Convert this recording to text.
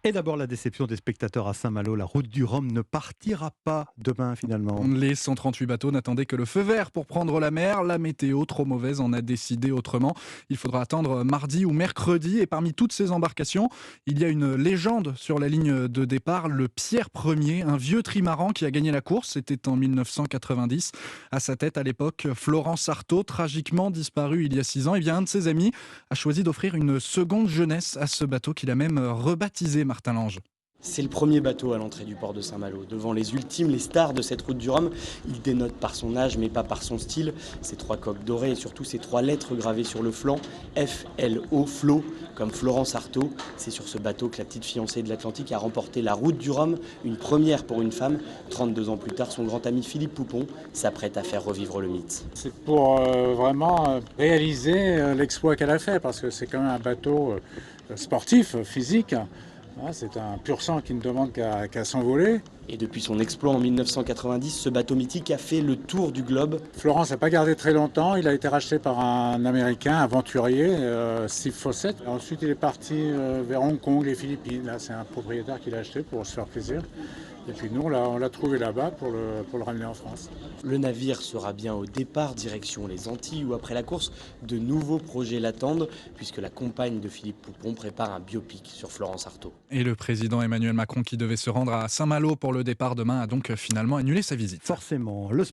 Et d'abord la déception des spectateurs à Saint-Malo, la route du Rhum ne partira pas demain finalement. Les 138 bateaux n'attendaient que le feu vert pour prendre la mer. La météo, trop mauvaise, en a décidé autrement. Il faudra attendre mardi ou mercredi. Et parmi toutes ces embarcations, il y a une légende sur la ligne de départ, le Pierre Ier, un vieux trimaran qui a gagné la course. C'était en 1990. À sa tête, à l'époque, Florence Artaud, tragiquement disparu il y a 6 ans. Et bien, un de ses amis a choisi d'offrir une seconde jeunesse à ce bateau qu'il a même rebaptisé Martin Lange. C'est le premier bateau à l'entrée du port de Saint-Malo. Devant les ultimes, les stars de cette route du Rhum, il dénote par son âge mais pas par son style. Ses 3 coques dorées et surtout ses 3 lettres gravées sur le flanc, F-L-O, Flo, comme Florence Artaud. C'est sur ce bateau que la petite fiancée de l'Atlantique a remporté la route du Rhum, une première pour une femme. 32 ans plus tard, son grand ami Philippe Poupon s'apprête à faire revivre le mythe. C'est pour vraiment réaliser l'exploit qu'elle a fait, parce que c'est quand même un bateau sportif, physique. C'est un pur sang qui ne demande qu'à s'envoler. Et depuis son exploit en 1990, ce bateau mythique a fait le tour du globe. Florence n'a pas gardé très longtemps. Il a été racheté par un Américain aventurier, Steve Fawcett. Ensuite, il est parti vers Hong Kong, les Philippines. Là, c'est un propriétaire qui l'a acheté pour se faire plaisir. Et puis nous, on l'a trouvé là-bas pour le ramener en France. Le navire sera bien au départ, direction les Antilles, où après la course, de nouveaux projets l'attendent, puisque la compagne de Philippe Poupon prépare un biopic sur Florence Artaud. Et le président Emmanuel Macron, qui devait se rendre à Saint-Malo pour le départ demain, a donc finalement annulé sa visite. Forcément, le